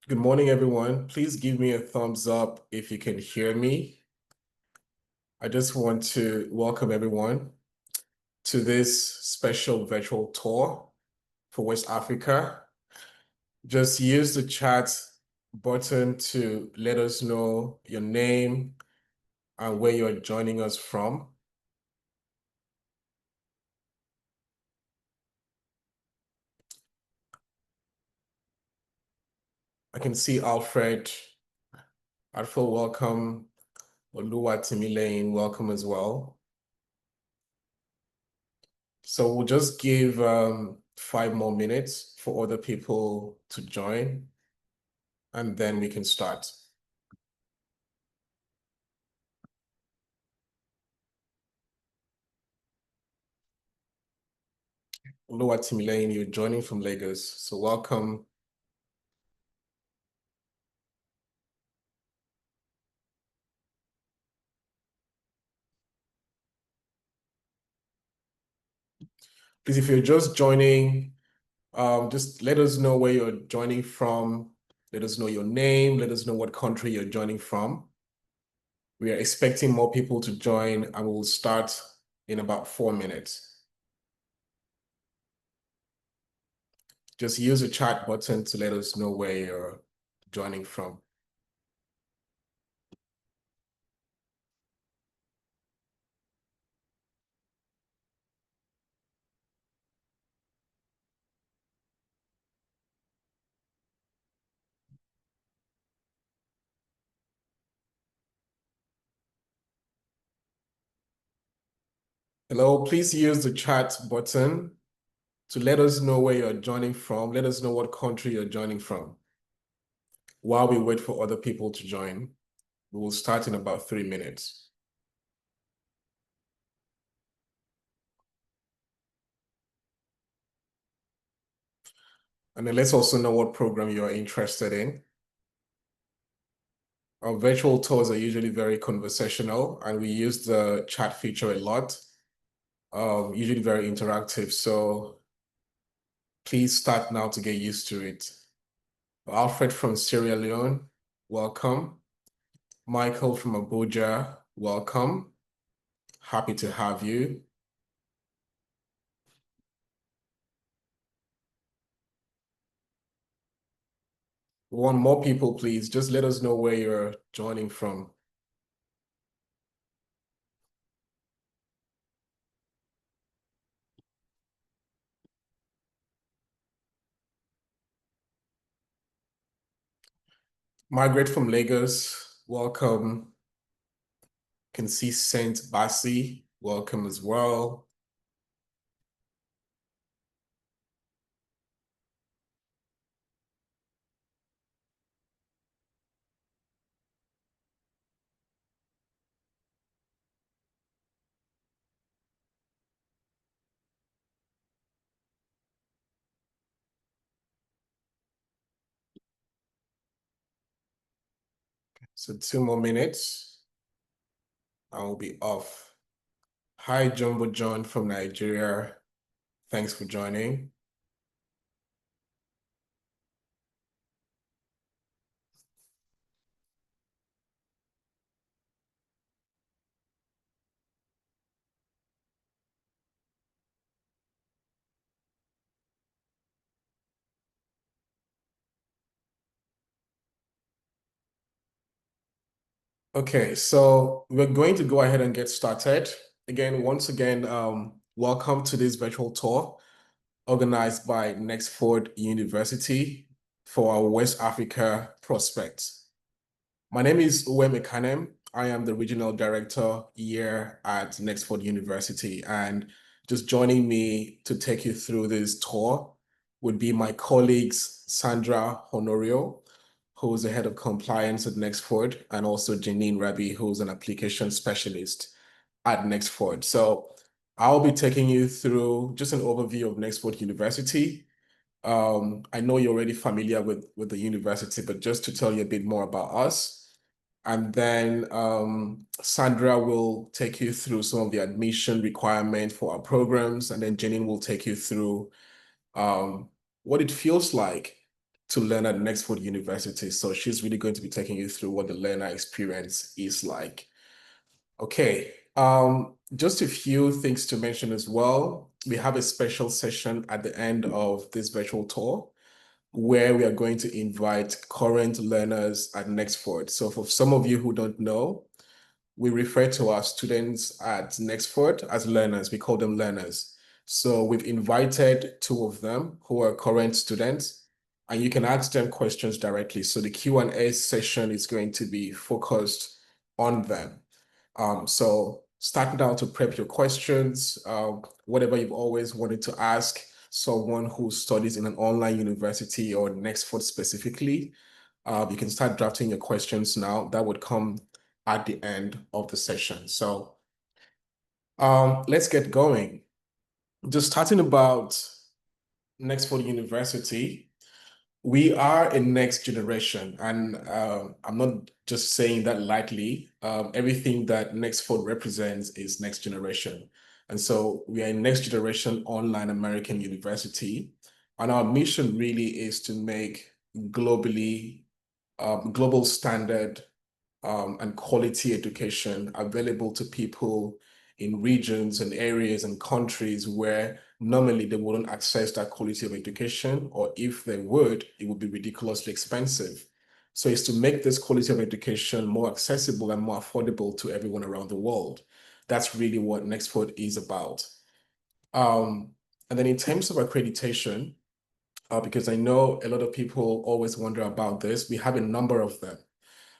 Good morning, everyone. Please give me a thumbs up if you can hear me. I just want to welcome everyone to this special virtual tour for West Africa. Just use the chat button to let us know your name and where you're joining us from. I can see Alfred. Alfred, welcome. Oluwatimileyin, welcome as well. So we'll just give 5 more minutes for other people to join, and then we can start. Oluwatimileyin, you're joining from Lagos, so welcome. Please, if you're just joining, just let us know where you're joining from. Let us know your name. Let us know what country you're joining from. We are expecting more people to join, and we'll start in about 4 minutes. Just use the chat button to let us know where you're joining from. Hello, please use the chat button to let us know where you're joining from. Let us know what country you're joining from. While we wait for other people to join, we will start in about 3 minutes. And then let's also know what program you are interested in. Our virtual tours are usually very conversational, and we use the chat feature a lot, usually very interactive. So please start now to get used to it. Alfred from Sierra Leone, welcome. Michael from Abuja, welcome. Happy to have you. We want more people, please. Just let us know where you're joining from. Margaret from Lagos, welcome. Can see Saint Bassi, welcome as well. So 2 more minutes, I will be off. Hi, Jumbo John from Nigeria. Thanks for joining. Okay, so we're going to go ahead and get started. Once again, welcome to this virtual tour organized by Nexford University for our West Africa prospects. My name is Uwem Ekanem. I am the regional director here at Nexford University, and just joining me to take you through this tour would be my colleagues, Sandra Honorio, who's the head of compliance at Nexford, and also Jeanine Rabie, who's an application specialist at Nexford. So I'll be taking you through just an overview of Nexford University. I know you're already familiar with the university, but just to tell you a bit more about us. And then Sandra will take you through some of the admission requirements for our programs, and then Jeanine will take you through what it feels like to learn at Nexford University. So she's really going to be taking you through what the learner experience is like. Okay, just a few things to mention as well. We have a special session at the end of this virtual tour where we are going to invite current learners at Nexford. So for some of you who don't know, we refer to our students at Nexford as learners. We call them learners. So we've invited two of them who are current students, and you can ask them questions directly. So the Q&A session is going to be focused on them. So start now to prep your questions, whatever you've always wanted to ask someone who studies in an online university or Nexford specifically. You can start drafting your questions now. That would come at the end of the session. So let's get going. Just starting about Nexford University, we are a next generation, and I'm not just saying that lightly. Everything that Nexford represents is next generation. And so we are a next generation online American university, and our mission really is to make global standard and quality education available to people in regions and areas and countries where normally they wouldn't access that quality of education, or if they would, it would be ridiculously expensive. So it's to make this quality of education more accessible and more affordable to everyone around the world. That's really what Nexford is about. And then in terms of accreditation, because I know a lot of people always wonder about this, we have a number of them.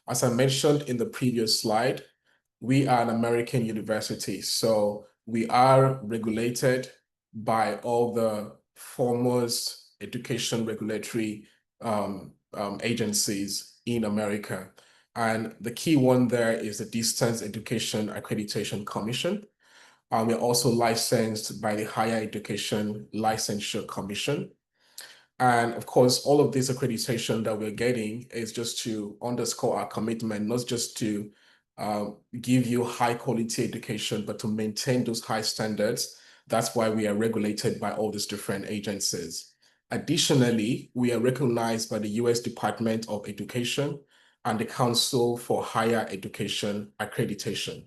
As I mentioned in the previous slide, we are an American university, so we are regulated by all the foremost education regulatory agencies in America. And the key one there is the Distance Education Accreditation Commission. We're also licensed by the Higher Education Licensure Commission. And of course, all of this accreditation that we're getting is just to underscore our commitment, not just to give you high quality education, but to maintain those high standards. That's why we are regulated by all these different agencies. Additionally, we are recognized by the US Department of Education and the Council for Higher Education Accreditation.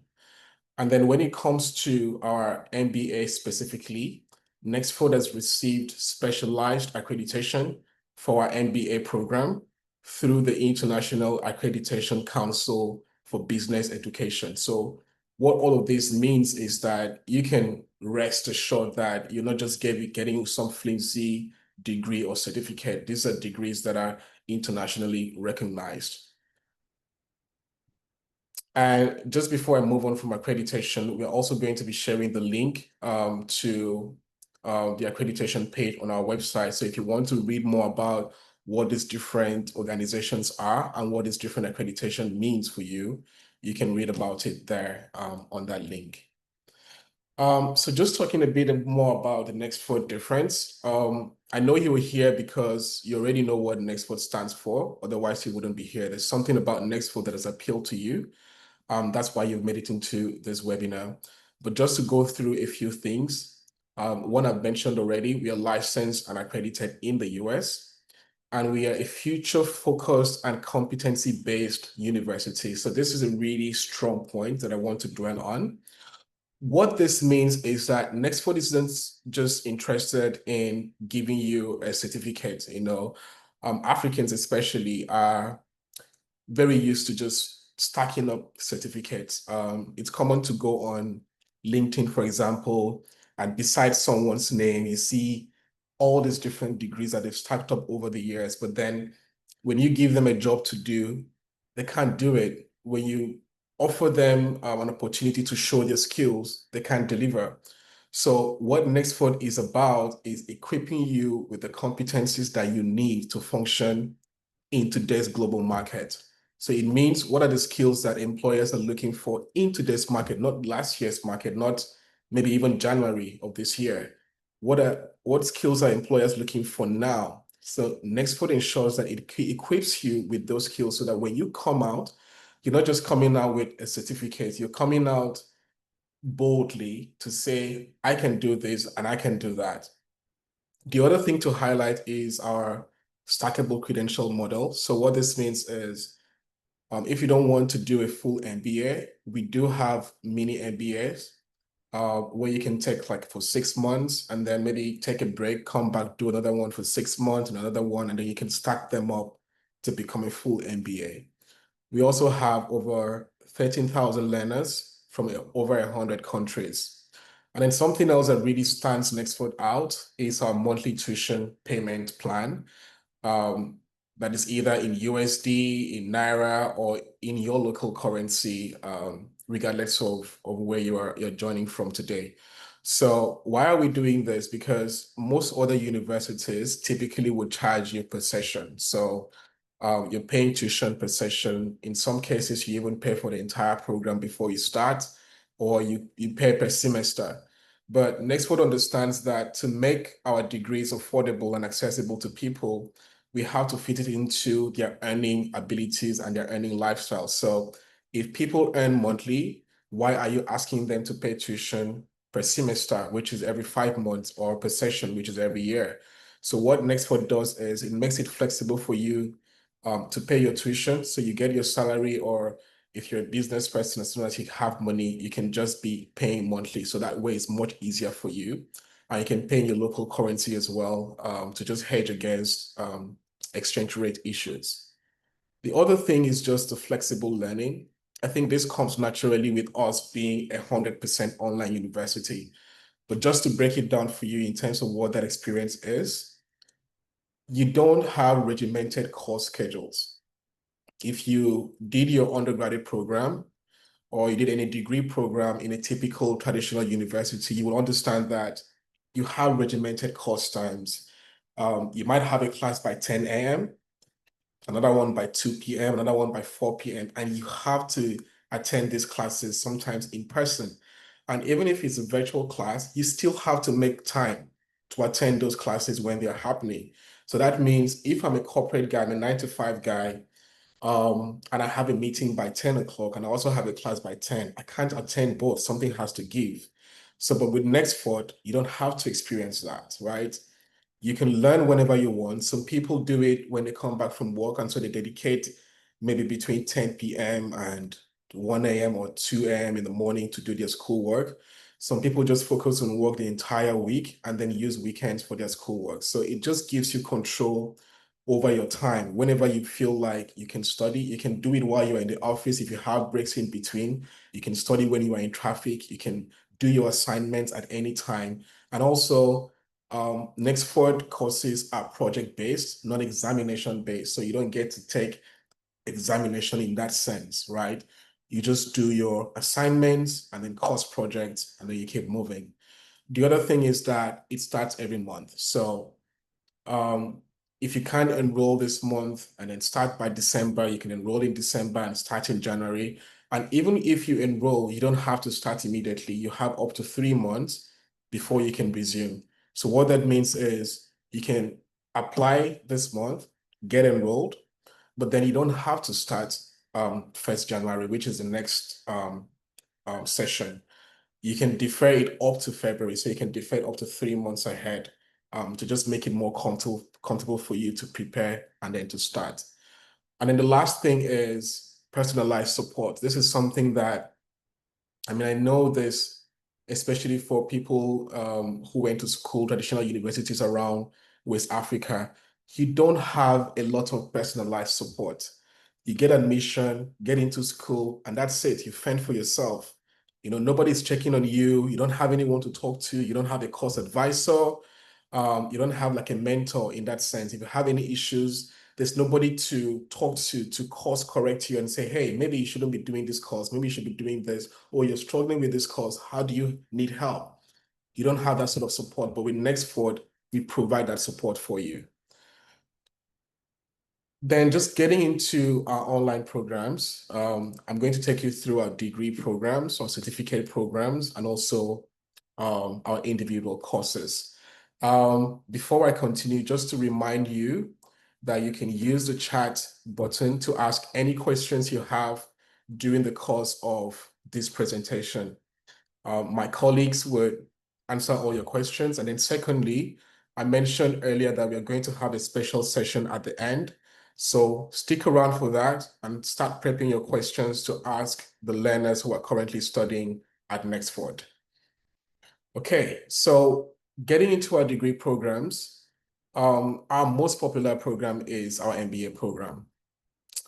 And then when it comes to our MBA specifically, Nexford has received specialized accreditation for our MBA program through the International Accreditation Council for Business Education. So what all of this means is that you can rest assured that you're not just getting some flimsy degree or certificate. These are degrees that are internationally recognized. And just before I move on from accreditation, we're also going to be sharing the link to the accreditation page on our website. So if you want to read more about what these different organizations are and what this different accreditation means for you, you can read about it there on that link. So just talking a bit more about the Nexford difference. I know you were here because you already know what Nexford stands for, otherwise you wouldn't be here. There's something about Nexford that has appealed to you. That's why you've made it into this webinar. But just to go through a few things, one I've mentioned already, we are licensed and accredited in the US, and we are a future-focused and competency-based university. So this is a really strong point that I want to dwell on. What this means is that Nexford isn't just interested in giving you a certificate. Africans especially are very used to just stacking up certificates. It's common to go on LinkedIn, for example, and beside someone's name, you see all these different degrees that they've stacked up over the years. But then when you give them a job to do, they can't do it. When you offer them an opportunity to show their skills, they can't deliver. So what Nexford is about is equipping you with the competencies that you need to function in today's global market. So it means what are the skills that employers are looking for in today's market, not last year's market, not maybe even January of this year. What skills are employers looking for now? So Nexford ensures that it equips you with those skills so that when you come out, you're not just coming out with a certificate, you're coming out boldly to say, I can do this and I can do that. The other thing to highlight is our stackable credential model. So what this means is, if you don't want to do a full MBA, we do have mini MBAs where you can take like for 6 months and then maybe take a break, come back, do another one for 6 months and another one, and then you can stack them up to become a full MBA. We also have over 13,000 learners from over 100 countries. And then something else that really stands Nexford out is our monthly tuition payment plan. Um, that is either in USD, in Naira, or in your local currency, regardless of where you're joining from today. So why are we doing this? Because most other universities typically would charge you per session. So you're paying tuition per session. In some cases, you even pay for the entire program before you start, or you pay per semester. But Nexford understands that to make our degrees affordable and accessible to people, we have to fit it into their earning abilities and their earning lifestyle. So if people earn monthly, why are you asking them to pay tuition per semester, which is every 5 months, or per session, which is every year? So what Nextford does is it makes it flexible for you to pay your tuition. So you get your salary, or if you're a business person, as soon as you have money, you can just be paying monthly. So that way it's much easier for you. And you can pay in your local currency as well to just hedge against exchange rate issues. The other thing is just the flexible learning. I think this comes naturally with us being 100% online university. But just to break it down for you in terms of what that experience is, you don't have regimented course schedules. If you did your undergraduate program or you did any degree program in a typical traditional university, you will understand that you have regimented course times. You might have a class by 10 a.m., another one by 2 p.m., another one by 4 p.m., and you have to attend these classes sometimes in person. And even if it's a virtual class, you still have to make time to attend those classes when they're happening. So that means if I'm a corporate guy, I'm a 9 to 5 guy, and I have a meeting by 10 o'clock and I also have a class by 10, I can't attend both. Something has to give. So, but with Nexford, you don't have to experience that, right? You can learn whenever you want. Some people do it when they come back from work, and so they dedicate maybe between 10 p.m. and 1 a.m. or 2 a.m. in the morning to do their schoolwork. Some people just focus on work the entire week and then use weekends for their schoolwork. So it just gives you control over your time. Whenever you feel like you can study, you can do it while you're in the office. If you have breaks in between, you can study when you are in traffic. You can do your assignments at any time. And also, Nexford courses are project-based, not examination-based. So you don't get to take examination in that sense, right? You just do your assignments and then course projects, and then you keep moving. The other thing is that it starts every month. So um, if you can't enroll this month and then start by December, you can enroll in December and start in January. And even if you enroll, you don't have to start immediately. You have up to 3 months before you can resume. So what that means is you can apply this month, get enrolled, but then you don't have to start 1st January, which is the next session. You can defer it up to February, so you can defer it up to 3 months ahead to just make it more comfortable for you to prepare and then to start. And then the last thing is personalized support. This is something that, I mean, I know this, especially for people who went to school, traditional universities around West Africa, you don't have a lot of personalized support. You get admission, get into school, and that's it. You fend for yourself. You know, nobody's checking on you. You don't have anyone to talk to. You don't have a course advisor. You don't have like a mentor in that sense. If you have any issues, there's nobody to talk to course correct you and say, hey, maybe you shouldn't be doing this course. Maybe you should be doing this, or you're struggling with this course. How do you need help? You don't have that sort of support, but with Nexford, we provide that support for you. Then just getting into our online programs, I'm going to take you through our degree programs, our certificate programs, and also our individual courses. Before I continue, just to remind you that you can use the chat button to ask any questions you have during the course of this presentation. My colleagues would answer all your questions. And then secondly, I mentioned earlier that we are going to have a special session at the end. So stick around for that and start prepping your questions to ask the learners who are currently studying at Nexford. Okay, so getting into our degree programs, our most popular program is our MBA program.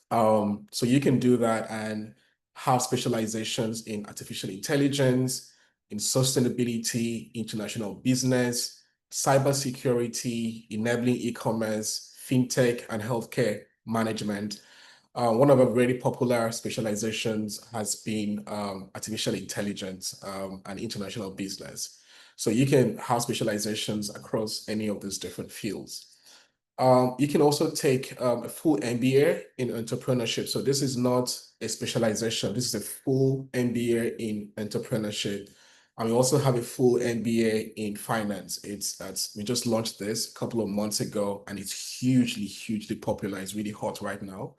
So you can do that and have specializations in artificial intelligence, in sustainability, international business, cybersecurity, enabling e-commerce, fintech, and healthcare management. One of our very popular specializations has been artificial intelligence and international business. So you can have specializations across any of these different fields. You can also take a full MBA in entrepreneurship. So this is not a specialization. This is a full MBA in entrepreneurship. And we also have a full MBA in finance. We just launched this a couple of months ago, and it's hugely, hugely popular. It's really hot right now.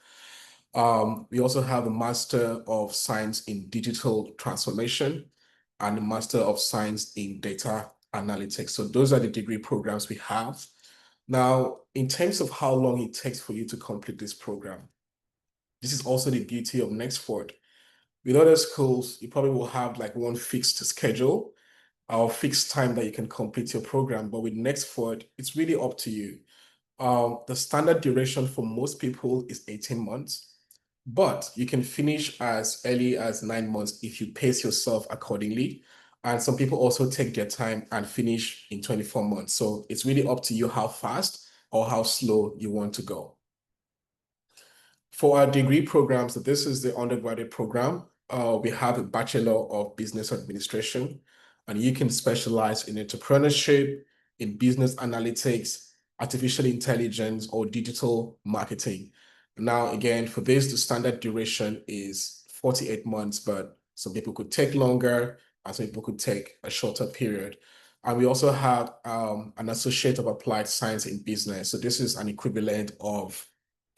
We also have a Master of Science in Digital Transformation and a Master of Science in Data Analytics. So those are the degree programs we have. Now, in terms of how long it takes for you to complete this program, this is also the beauty of Nexford. With other schools, you probably will have like one fixed schedule or fixed time that you can complete your program. But with Nexford, it's really up to you. The standard duration for most people is 18 months, but you can finish as early as 9 months if you pace yourself accordingly. And some people also take their time and finish in 24 months. So it's really up to you how fast or how slow you want to go. For our degree programs, this is the undergraduate program. We have a Bachelor of Business Administration, and you can specialize in entrepreneurship, in business analytics, artificial intelligence, or digital marketing. Now, again, for this, the standard duration is 48 months, but some people could take longer, and some people could take a shorter period. And we also have an Associate of Applied Science in Business. So this is an equivalent of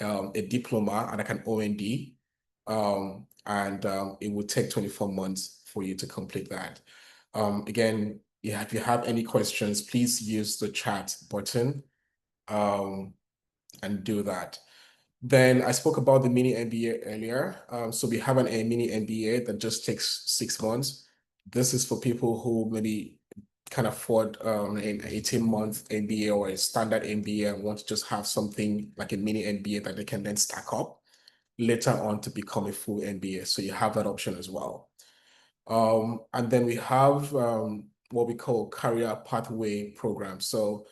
a diploma and like an OND. It would take 24 months for you to complete that. Again, yeah, if you have any questions, please use the chat button and do that. Then I spoke about the mini MBA earlier. So we have a mini MBA that just takes 6 months. This is for people who maybe can afford an 18-month MBA or a standard MBA and want to just have something like a mini MBA that they can then stack up later on to become a full MBA. So you have that option as well. And then we have what we call career pathway programs. So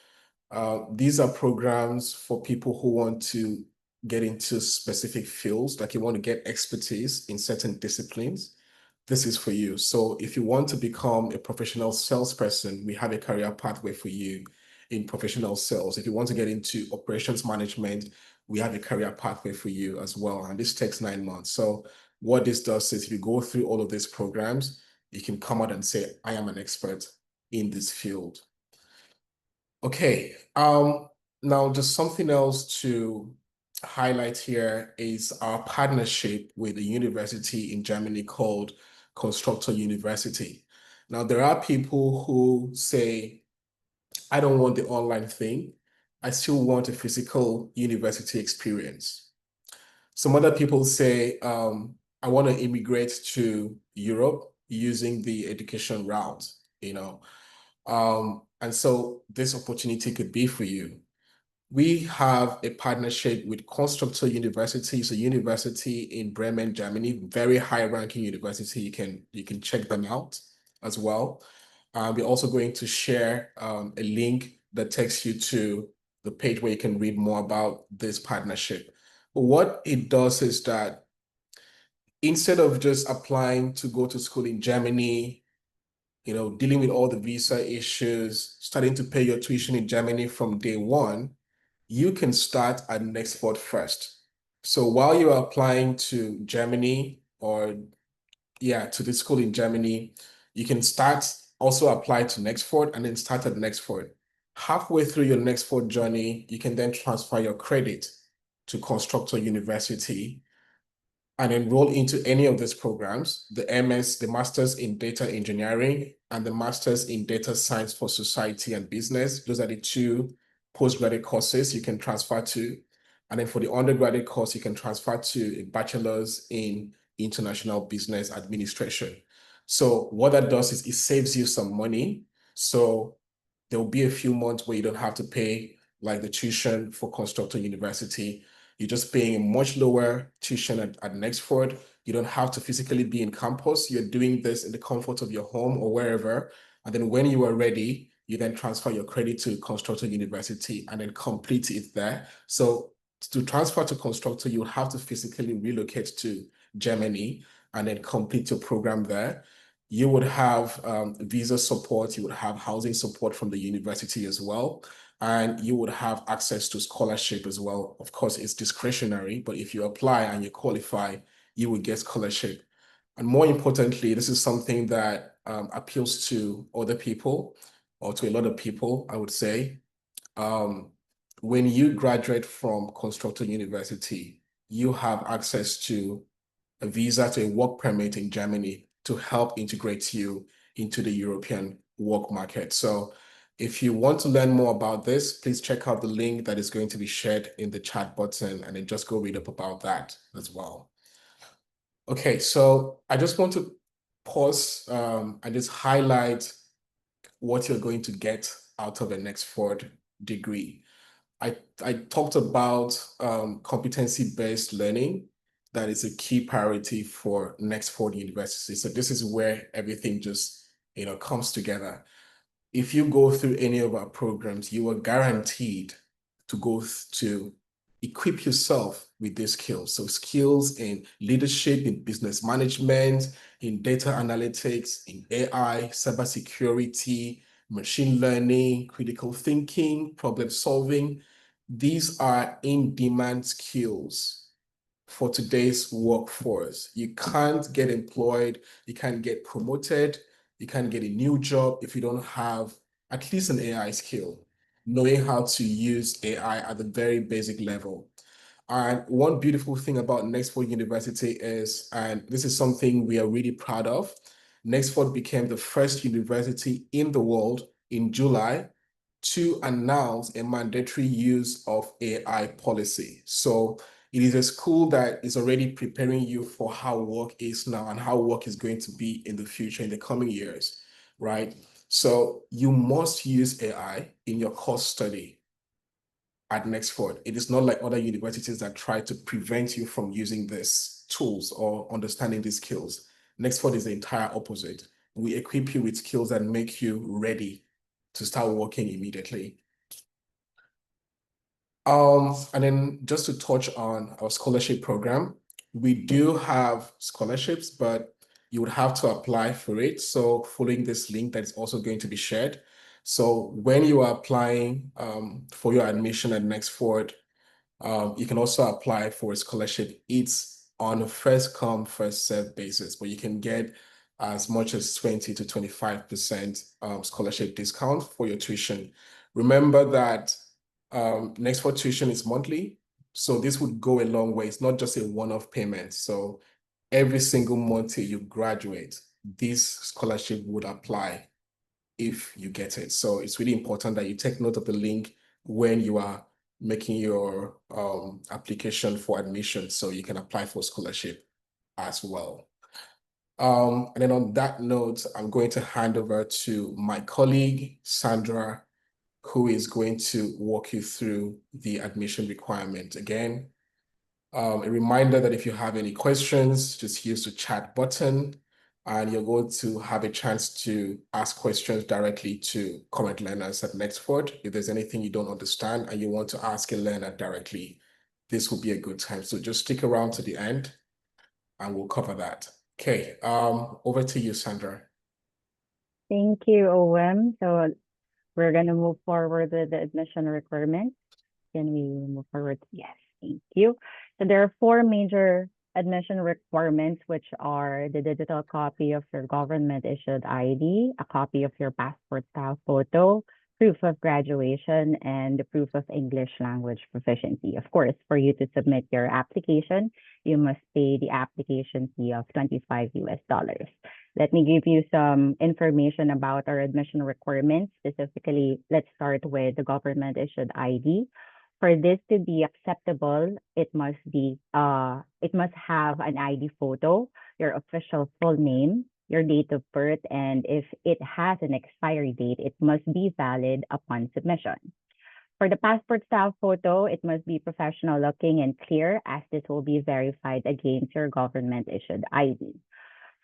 these are programs for people who want to get into specific fields, like you want to get expertise in certain disciplines. This is for you. So if you want to become a professional salesperson, we have a career pathway for you in professional sales. If you want to get into operations management, we have a career pathway for you as well. And this takes 9 months. So what this does is if you go through all of these programs, you can come out and say, I am an expert in this field. Okay, now just something else to highlight here is our partnership with a university in Germany called Constructor University. Now, there are people who say, I don't want the online thing. I still want a physical university experience. Some other people say, I want to immigrate to Europe using the education route, you know. And so this opportunity could be for you. We have a partnership with Constructor University. It's a university in Bremen, Germany, very high-ranking university. You can check them out as well. We're also going to share a link that takes you to the page where you can read more about this partnership. But what it does is that instead of just applying to go to school in Germany, dealing with all the visa issues, starting to pay your tuition in Germany from day one, you can start at Nexford first. So while you're applying to Germany to the school in Germany, you can also apply to Nexford and then start at Nexford. Halfway through your Nexford journey, you can then transfer your credit to Constructor University. and enroll into any of these programs, the MS, the Masters in Data Engineering, and the Masters in Data Science for Society and Business. Those are the two postgraduate courses you can transfer to. And then for the undergraduate course, you can transfer to a bachelor's in international business administration. So what that does is it saves you some money. So there will be a few months where you don't have to pay like the tuition for Constructor University. You're just paying a much lower tuition at Nexford. You don't have to physically be in campus. You're doing this in the comfort of your home or wherever. And then when you are ready, you then transfer your credit to Constructor University and then complete it there. So to transfer to Constructor, you have to physically relocate to Germany and then complete your program there. You would have visa support, you would have housing support from the university as well, and you would have access to scholarship as well. Of course, it's discretionary, but if you apply and you qualify, you will get scholarship. And more importantly, this is something that appeals to other people or to a lot of people, I would say. When you graduate from Constructor University, you have access to a visa to a work permit in Germany to help integrate you into the European work market. So if you want to learn more about this, please check out the link that is going to be shared in the chat button and then just go read up about that as well. Okay, so I just want to pause and just highlight what you're going to get out of a Nexford degree. I talked about competency-based learning. That is a key priority for Nexford University. So this is where everything just, comes together. If you go through any of our programs, you are guaranteed to go to equip yourself with these skills. So skills in leadership, in business management, in data analytics, in AI, cybersecurity, machine learning, critical thinking, problem solving. These are in-demand skills for today's workforce. You can't get employed, you can't get promoted, you can't get a new job if you don't have at least an AI skill, knowing how to use AI at the very basic level. And one beautiful thing about Nexford University is, and this is something we are really proud of, Nexford became the first university in the world in July to announce a mandatory use of AI policy. So it is a school that is already preparing you for how work is now and how work is going to be in the future, in the coming years, right? So you must use AI in your course study at Nexford. It is not like other universities that try to prevent you from using these tools or understanding these skills. Nexford is the entire opposite. We equip you with skills that make you ready to start working immediately. And then just to touch on our scholarship program, we do have scholarships, but you would have to apply for it. So following this link that is also going to be shared. So when you are applying for your admission at Nexford, you can also apply for a scholarship. It's on a first come, first served basis, but you can get as much as 20 to 25% scholarship discount for your tuition. Remember that Nexford tuition is monthly, so this would go a long way. It's not just a one-off payment. So every single month till you graduate, this scholarship would apply if you get it. So it's really important that you take note of the link when you are making your application for admission so you can apply for scholarship as well. And then on that note, I'm going to hand over to my colleague, Sandra, who is going to walk you through the admission requirement. Again, a reminder that if you have any questions, just use the chat button and you're going to have a chance to ask questions directly to current learners at Nexford. If there's anything you don't understand and you want to ask a learner directly, this will be a good time. So just stick around to the end and we'll cover that. Okay, over to you, Sandra. Thank you, Uwem. So we're going to move forward with the admission requirements. Can we move forward? Yes, thank you. So there are four major admission requirements, which are the digital copy of your government issued ID, a copy of your passport style photo, proof of graduation, and the proof of English language proficiency. Of course, for you to submit your application, you must pay the application fee of $25. Let me give you some information about our admission requirements. Specifically, let's start with the government issued ID. For this to be acceptable, it must have an ID photo, your official full name, your date of birth, and if it has an expiry date, it must be valid upon submission. For the passport style photo, it must be professional looking and clear as this will be verified against your government issued ID.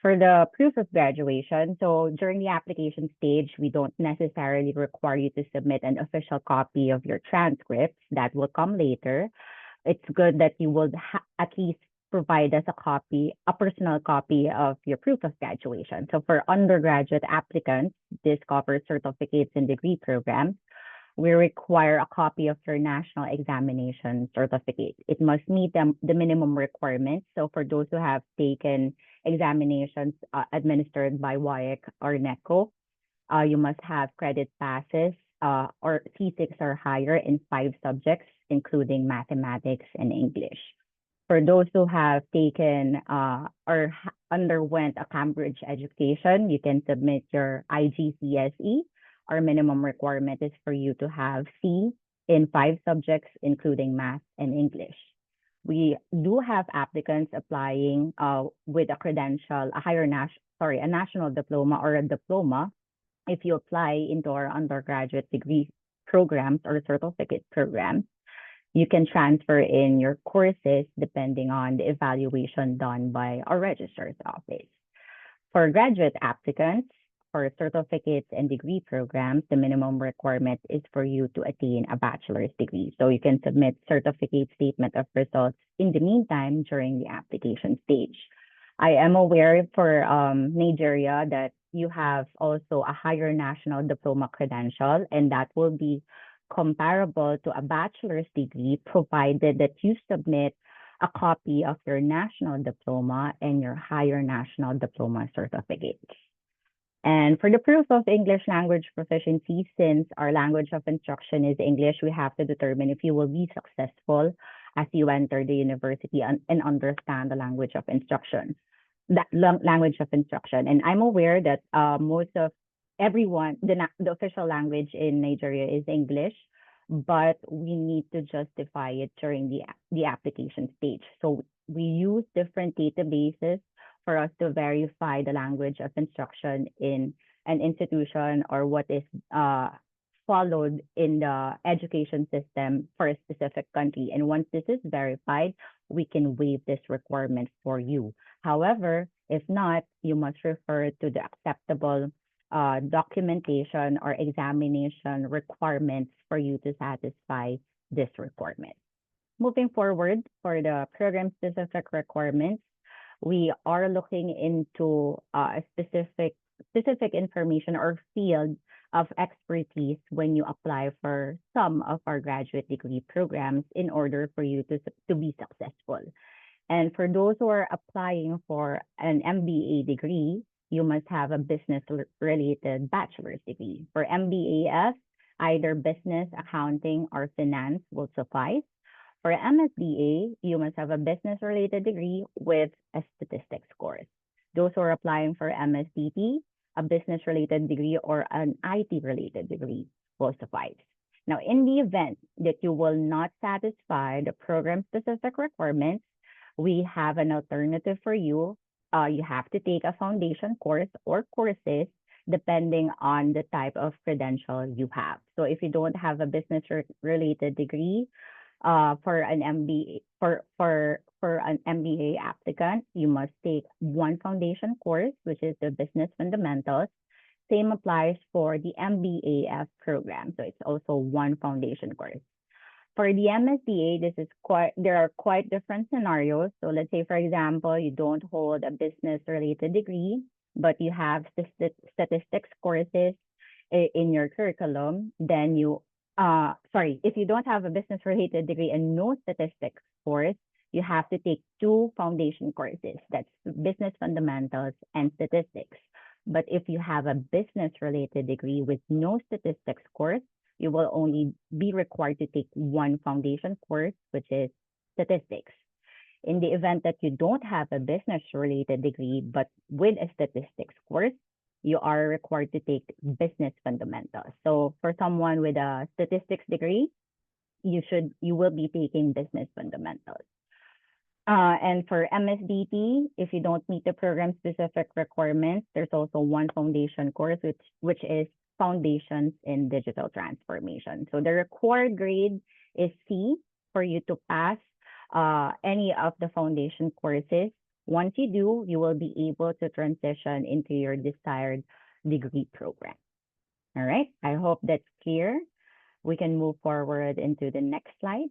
For the proof of graduation, so during the application stage, we don't necessarily require you to submit an official copy of your transcripts. That will come later. It's good that you will at least provide us a personal copy of your proof of graduation. So for undergraduate applicants, this covers certificates and degree programs. We require a copy of your national examination certificate. It must meet the minimum requirements. So for those who have taken examinations administered by WIAC or NECO, you must have credit passes or C6 or higher in 5 subjects, including mathematics and English. For those who have taken or underwent a Cambridge education, you can submit your IGCSE. Our minimum requirement is for you to have C in 5 subjects, including math and English. We do have applicants applying with a credential, a national diploma or a diploma. If you apply into our undergraduate degree programs or certificate programs, you can transfer in your courses depending on the evaluation done by our registrar's office. For graduate applicants, for certificates and degree programs, the minimum requirement is for you to attain a bachelor's degree. So you can submit certificate statement of results in the meantime during the application stage. I am aware for Nigeria that you have also a higher national diploma credential, and that will be comparable to a bachelor's degree provided that you submit a copy of your national diploma and your higher national diploma certificates. And for the proof of English language proficiency, since our language of instruction is English, we have to determine if you will be successful as you enter the university and understand the language of instruction. Language of instruction. And I'm aware that most of everyone, the official language in Nigeria is English, but we need to justify it during the application stage. So we use different databases for us to verify the language of instruction in an institution or what is followed in the education system for a specific country. And once this is verified, we can waive this requirement for you. However, if not, you must refer to the acceptable documentation or examination requirements for you to satisfy this requirement. Moving forward, for the program-specific requirements, we are looking into specific information or field of expertise when you apply for some of our graduate degree programs in order for you to be successful. And for those who are applying for an MBA degree, you must have a business-related bachelor's degree. For MBAS, either business, accounting, or finance will suffice. For MSBA, you must have a business-related degree with a statistics course. Those who are applying for MSDT, a business-related degree or an IT-related degree will suffice. Now, in the event that you will not satisfy the program-specific requirements, we have an alternative for you. You have to take a foundation course or courses depending on the type of credential you have. So if you don't have a business-related degree, for an MBA for an MBA applicant, you must take one foundation course, which is the business fundamentals. Same applies for the MBAF program, so it's also one foundation course. For the MSBA, there are quite different scenarios. So let's say, for example, you don't hold a business-related degree, but you have statistics courses in your curriculum, then if you don't have a business-related degree and no statistics course, you have to take 2 foundation courses. That's business fundamentals and statistics. But if you have a business-related degree with no statistics course, you will only be required to take 1 foundation course, which is statistics. In the event that you don't have a business-related degree, but with a statistics course, you are required to take business fundamentals. So for someone with a statistics degree, you will be taking business fundamentals. And for MSDT, if you don't meet the program specific requirements, there's also one foundation course, which is Foundations in Digital Transformation. So the required grade is C for you to pass any of the foundation courses. Once you do, you will be able to transition into your desired degree program. All right, I hope that's clear. We can move forward into the next slide.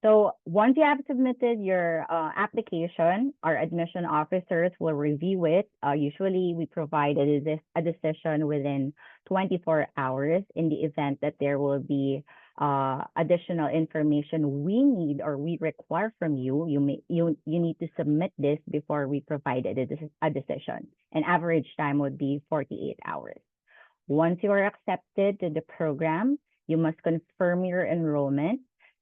So once you have submitted your application, our admission officers will review it. Usually we provide a decision within 24 hours. In the event that there will be additional information we need or we require from you, you need to submit this before we provide a decision. An average time would be 48 hours. Once you are accepted to the program, you must confirm your enrollment,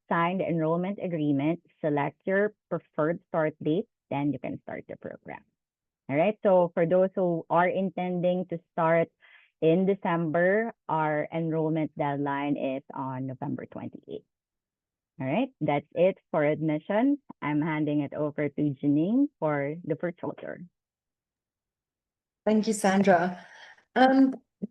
sign the enrollment agreement, select your preferred start date, then you can start the program. All right, so for those who are intending to start in December, our enrollment deadline is on November 28th. All right, that's it for admissions. I'm handing it over to Jeanine for the virtual tour. Thank you, Sandra.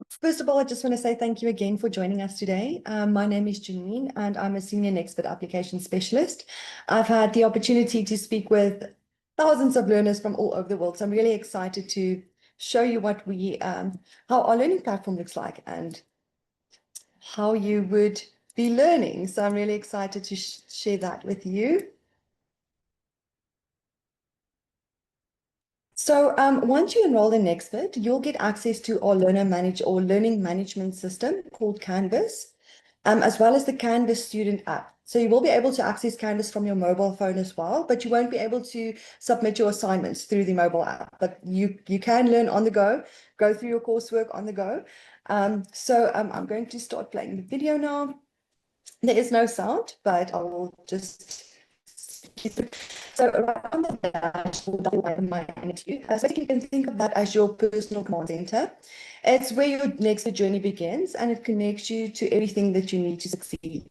First of all, I just want to say thank you again for joining us today. My name is Jeanine and I'm a Senior Nexford Application Specialist. I've had the opportunity to speak with thousands of learners from all over the world. So I'm really excited to show you what how our learning platform looks like and how you would be learning. So I'm really excited to share that with you. So once you enroll in Nexford, you'll get access to our learning management system called Canvas, as well as the Canvas student app. So you will be able to access Canvas from your mobile phone as well, but you won't be able to submit your assignments through the mobile app. But you can learn on the go through your coursework on the go. So I'm going to start playing the video now. There is no sound, but I will just... So right on the dashboard, so you can think of that as your personal command center. It's where your next journey begins, and it connects you to everything that you need to succeed.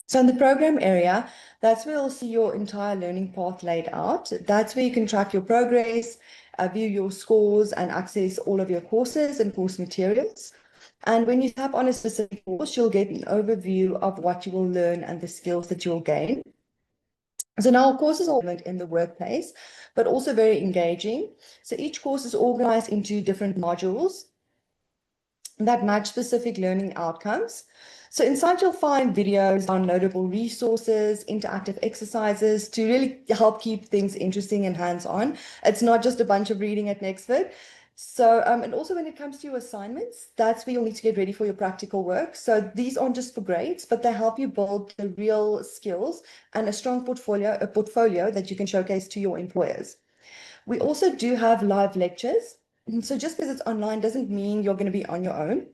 So in the program area, that's where you'll see your entire learning path laid out. That's where you can track your progress, view your scores, and access all of your courses and course materials. And when you tap on a specific course, you'll get an overview of what you will learn and the skills that you'll gain. So now, of course, is all in the workplace, but also very engaging. So each course is organized into different modules that match specific learning outcomes. So inside you'll find videos, downloadable resources, interactive exercises to really help keep things interesting and hands-on. It's not just a bunch of reading at Nexford. So, and also when it comes to your assignments, that's where you'll need to get ready for your practical work. So these aren't just for grades, but they help you build the real skills and a strong portfolio that you can showcase to your employers. We also do have live lectures. So just because it's online doesn't mean you're going to be on your own.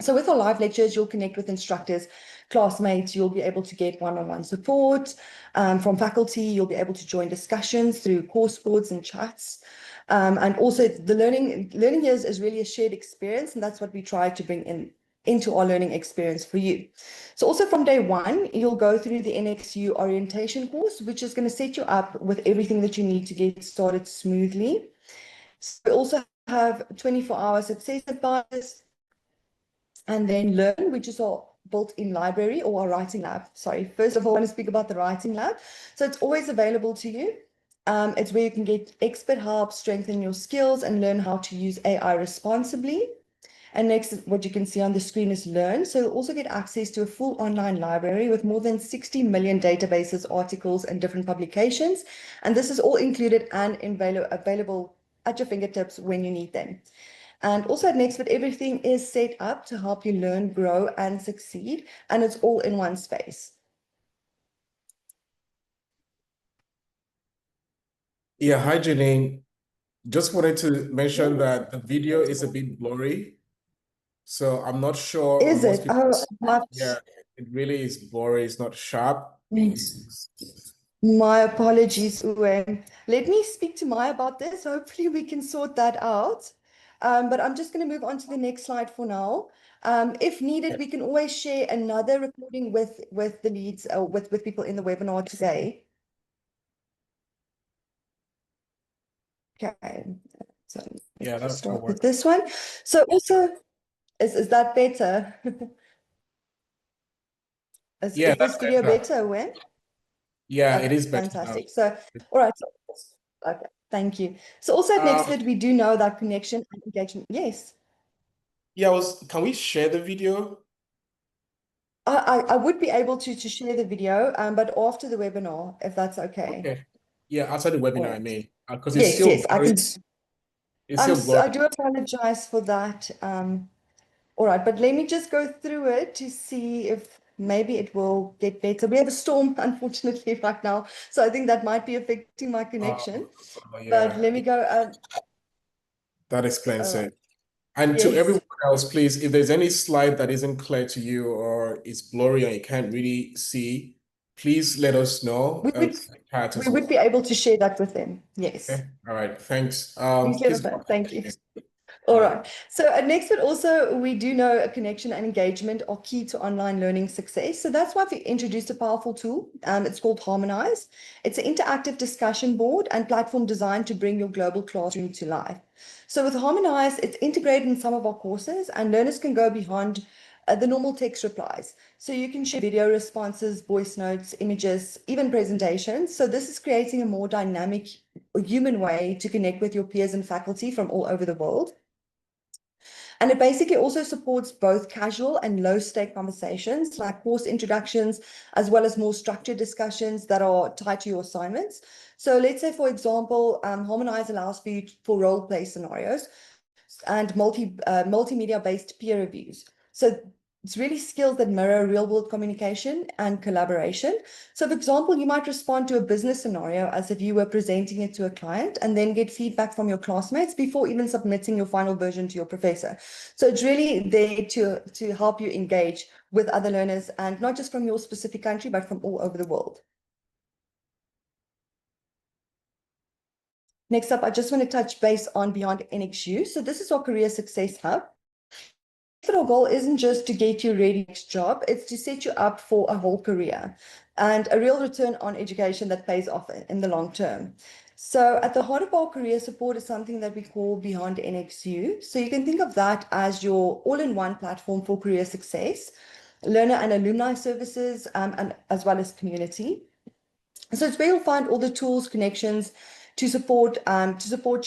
So with our live lectures, you'll connect with instructors, classmates, you'll be able to get one-on-one support from faculty, you'll be able to join discussions through course boards and chats. And also the learning here is really a shared experience, and that's what we try to bring into our learning experience for you. So also from day one, you'll go through the NXU orientation course, which is going to set you up with everything that you need to get started smoothly. So we also have 24-hour success advisors, and then Learn, which is our built-in library or our writing lab. Sorry, first of all, I want to speak about the writing lab. So it's always available to you. It's where you can get expert help, strengthen your skills, and learn how to use AI responsibly. And next, what you can see on the screen is Learn. So you'll also get access to a full online library with more than 60 million databases, articles, and different publications. And this is all included and available at your fingertips when you need them. And also at Nexford, everything is set up to help you learn, grow, and succeed. And it's all in one space. Yeah, hi, Jeanine. Just wanted to mention that the video is a bit blurry. So I'm not sure. Is it? Oh, yeah, it really is blurry. It's not sharp. My apologies, Uwem. Let me speak to Maya about this. Hopefully we can sort that out. But I'm just going to move on to the next slide for now. If needed, we can always share another recording with the leads or with people in the webinar today. Okay, so Yeah, let's that'll start work. with this one. So also, is that better? Is Yeah, this that's video better. better, Uwem? Yeah, it Okay, is better now. fantastic. So, all right. Okay, thank you. So also at Nexford, we do know that connection and engagement. Yes. Yeah, can we share the video? I would be able to share the video, but after the webinar, if that's okay. Okay. Yeah, after the All webinar, I right. mean, because it's Yes, still yes, I blurry. can. It's still blurry. I do apologize for that. All right, but let me just go through it to see if maybe it will get better. We have a storm, unfortunately, right now, so I think that might be affecting my connection. But Yeah, let me go. that explains All right. it. And to Yes. everyone else, please, if there's any slide that isn't clear to you or it's blurry and you can't really see, please let us know. We would Chat as we would well. be able to share that with them. Yes. Okay. All right. Thanks. Please let Please us go know. ahead. Thank you. All All right. right. So at Nexford also, we do know a connection and engagement are key to online learning success. So that's why we introduced a powerful tool. It's called Harmonize. It's an interactive discussion board and platform designed to bring your global classroom to life. So with Harmonize, it's integrated in some of our courses and learners can go beyond the normal text replies. So you can share video responses, voice notes, images, even presentations. So this is creating a more dynamic, human way to connect with your peers and faculty from all over the world. And it basically also supports both casual and low stake conversations like course introductions, as well as more structured discussions that are tied to your assignments. So let's say, for example, Harmonize allows for you for role play scenarios and multimedia based peer reviews. So it's really skills that mirror real world communication and collaboration. So for example, you might respond to a business scenario as if you were presenting it to a client and then get feedback from your classmates before even submitting your final version to your professor. So it's really there to help you engage with other learners and not just from your specific country, but from all over the world. Next up, I just want to touch base on Beyond NXU. So this is our Career Success Hub. Our goal isn't just to get you ready for next job, it's to set you up for a whole career and a real return on education that pays off in the long term. So at the heart of our career support is something that we call Beyond NXU. So you can think of that as your all-in-one platform for career success, learner and alumni services, and as well as community. So it's where you'll find all the tools, connections to support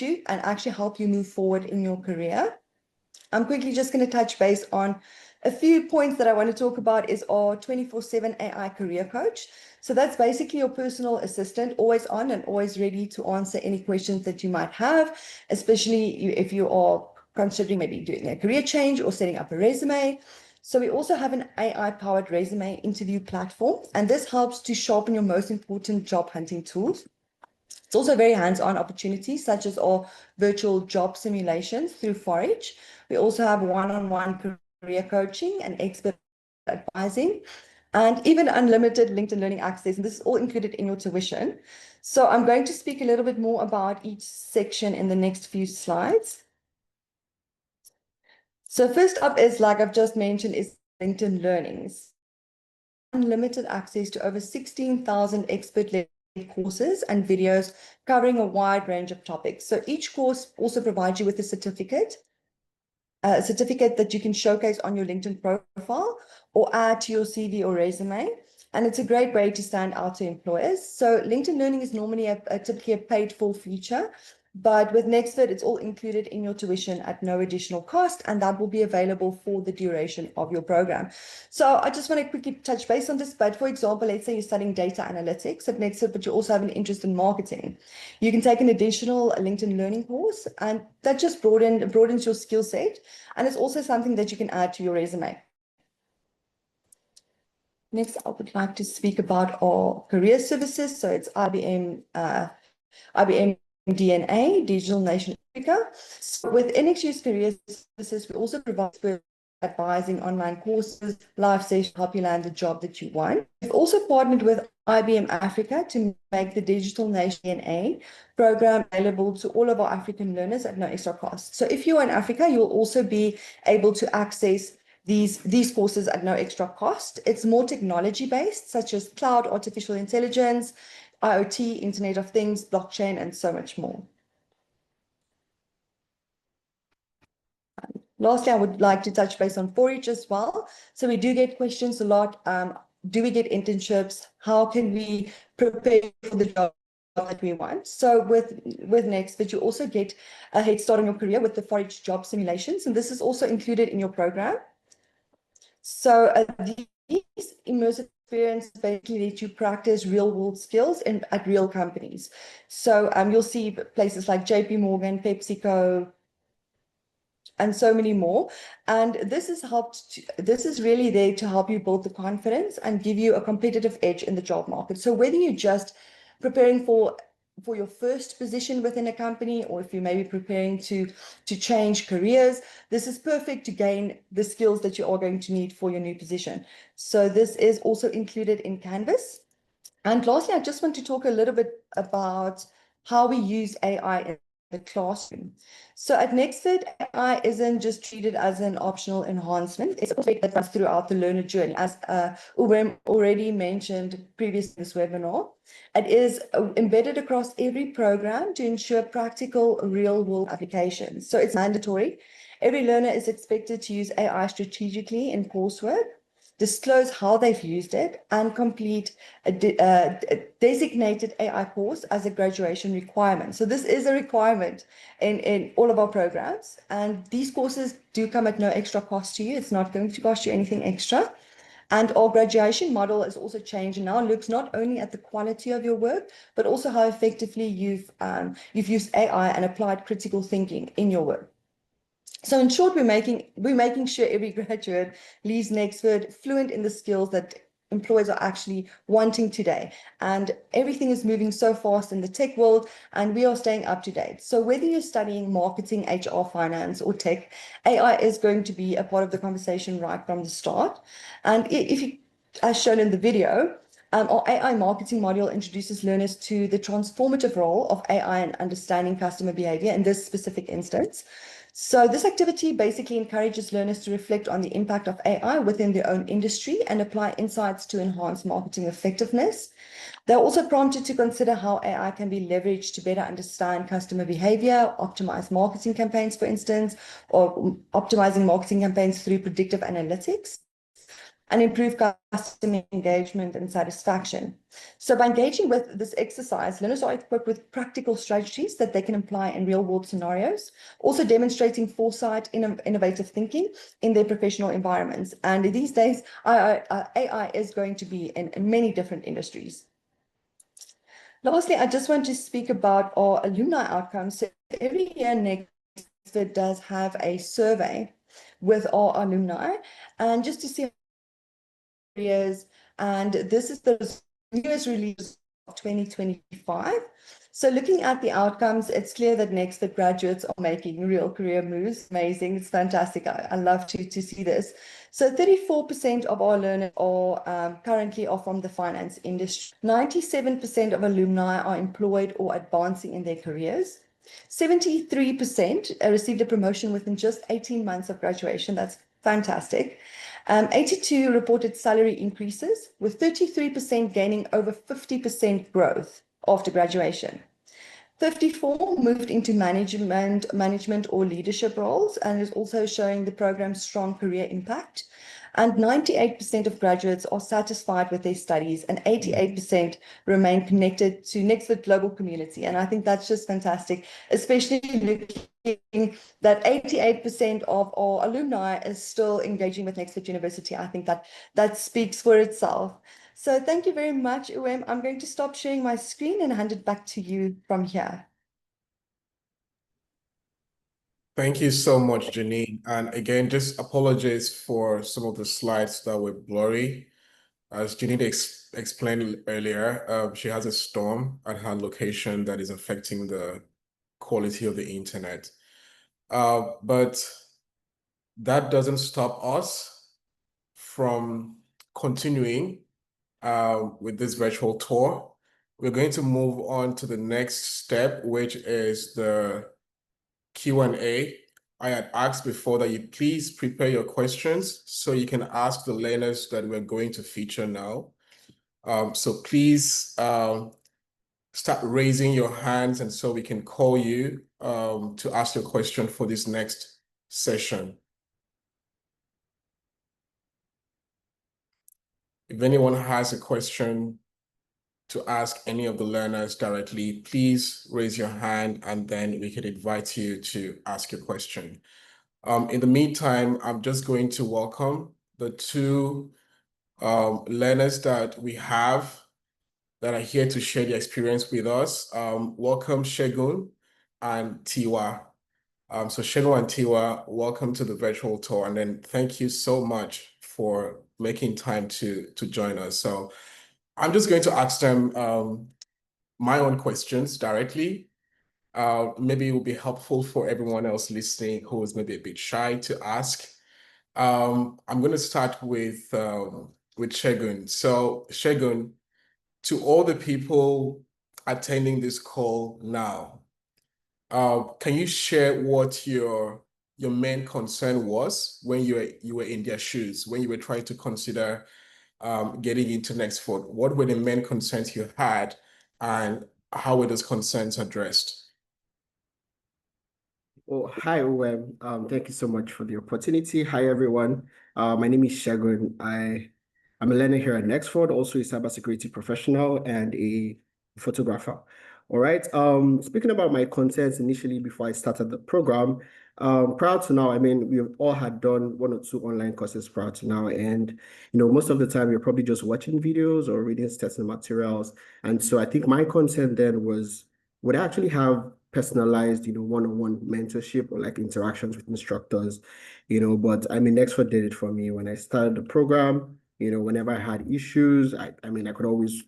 you and actually help you move forward in your career. I'm quickly just going to touch base on a few points that I want to talk about is our 24/7 AI career coach. So that's basically your personal assistant, always on and always ready to answer any questions that you might have, especially if you are considering maybe doing a career change or setting up a resume. So we also have an AI-powered resume interview platform, and this helps to sharpen your most important job hunting tools. It's also a very hands-on opportunity, such as our virtual job simulations through Forage. We also have one-on-one career coaching and expert advising, and even unlimited LinkedIn Learning access. And this is all included in your tuition. So I'm going to speak a little bit more about each section in the next few slides. So first up is, like I've just mentioned, is LinkedIn Learnings. Unlimited access to over 16,000 expert-led courses and videos covering a wide range of topics. So each course also provides you with a certificate that you can showcase on your LinkedIn profile or add to your CV or resume. And it's a great way to stand out to employers. So LinkedIn Learning is normally typically a paid for feature, but with Nexford, it's all included in your tuition at no additional cost, and that will be available for the duration of your program. So I just want to quickly touch base on this. But for example, let's say you're studying data analytics at Nexford, but you also have an interest in marketing. You can take an additional LinkedIn Learning course, and that just broadens your skill set. And it's also something that you can add to your resume. Next, I would like to speak about our career services. So it's IBM DNA, Digital Nation Africa. So with NXU's career services, we also provide advising, online courses, live sessions, help you land the job that you want. We've also partnered with IBM Africa to make the Digital Nation DNA program available to all of our African learners at no extra cost. So if you're in Africa, you'll also be able to access these courses at no extra cost. It's more technology-based, such as cloud, artificial intelligence, IoT, Internet of Things, blockchain, and so much more. Lastly, I would like to touch base on 4-H as well. So we do get questions a lot. Do we get internships? How can we prepare for the job that we want? So with Nexford, you also get a head start on your career with the 4-H job simulations, and this is also included in your program. So these immersive experiences basically let you practice real-world skills at real companies. So you'll see places like JP Morgan, PepsiCo, and so many more. And this is really there to help you build the confidence and give you a competitive edge in the job market. So whether you're just preparing for your first position within a company, or if you may be preparing to change careers, this is perfect to gain the skills that you are going to need for your new position. So this is also included in Canvas. And lastly, I just want to talk a little bit about how we use AI in the classroom. So at Nexford, AI isn't just treated as an optional enhancement. It's also that runs throughout the learner journey. As Uwem already mentioned previously in this webinar, it is embedded across every program to ensure practical real-world applications. So it's mandatory. Every learner is expected to use AI strategically in coursework, disclose how they've used it, and complete a designated AI course as a graduation requirement. So this is a requirement in all of our programs, and these courses do come at no extra cost to you. It's not going to cost you anything extra. And our graduation model has also changed and now looks not only at the quality of your work, but also how effectively you've used AI and applied critical thinking in your work. So in short, we're making sure every graduate leaves Nexford fluent in the skills that employers are actually wanting today. And everything is moving so fast in the tech world, and we are staying up to date. So whether you're studying marketing, HR, finance, or tech, AI is going to be a part of the conversation right from the start. And if you, as shown in the video, our AI marketing module introduces learners to the transformative role of AI in understanding customer behavior in this specific instance. So this activity basically encourages learners to reflect on the impact of AI within their own industry and apply insights to enhance marketing effectiveness. They're also prompted to consider how AI can be leveraged to better understand customer behavior, optimize marketing campaigns, for instance, or optimizing marketing campaigns through predictive analytics, and improve customer engagement and satisfaction. So by engaging with this exercise, learners are equipped with practical strategies that they can apply in real-world scenarios, also demonstrating foresight, innovative thinking in their professional environments. And these days, AI is going to be in many different industries. Lastly, I just want to speak about our alumni outcomes. So every year, Nexford does have a survey with our alumni, and just to see years, and this is the newest release of 2025. So looking at the outcomes, it's clear that Nexford graduates are making real career moves. Amazing. It's fantastic. I love to see this. So 34% of our learners are currently from the finance industry. 97% of alumni are employed or advancing in their careers. 73% received a promotion within just 18 months of graduation. That's fantastic. 82 reported salary increases, with 33% gaining over 50% growth after graduation. 54 moved into management or leadership roles, and is also showing the program's strong career impact. And 98% of graduates are satisfied with their studies, and 88% remain connected to Nexford global community. And I think that's just fantastic, especially looking that 88% of our alumni is still engaging with Nexford University. I think that speaks for itself. So thank you very much, Uwem. I'm going to stop sharing my screen and hand it back to you from here. Thank you so much, Jeanine. And again, just apologies for some of the slides that were blurry. As Jeanine explained earlier, she has a storm at her location that is affecting the quality of the internet. But that doesn't stop us from continuing with this virtual tour. We're going to move on to the next step, which is the Q&A. I had asked before that you please prepare your questions so you can ask the learners that we're going to feature now. So please start raising your hands and so we can call you to ask your question for this next session. If anyone has a question to ask any of the learners directly, please raise your hand and then we can invite you to ask your question. In the meantime, I'm just going to welcome the two learners that we have that are here to share their experience with us. Welcome Segun and Tiwa. So Segun and Tiwa, welcome to the virtual tour, and then thank you so much for making time to join us. So I'm just going to ask them my own questions directly. Maybe it will be helpful for everyone else listening who is maybe a bit shy to ask. I'm going to start with Segun. So Segun, to all the people attending this call now, can you share what your main concern was when you were in their shoes, when you were trying to consider getting into Nexford? What were the main concerns you had, and how were those concerns addressed? Oh, hi, Uwem. Thank you so much for the opportunity. Hi, everyone. My name is Shagun. I'm a learner here at Nexford, also a cybersecurity professional and a photographer. All right. Speaking about my concerns initially before I started the program, prior to now, I mean, we've all had done one or two online courses prior to now, and most of the time you're probably just watching videos or reading testing materials. And so I think my concern then was, would I actually have personalized, one-on-one mentorship or like interactions with instructors, but I mean, Nexford did it for me when I started the program. Whenever I had issues, I could always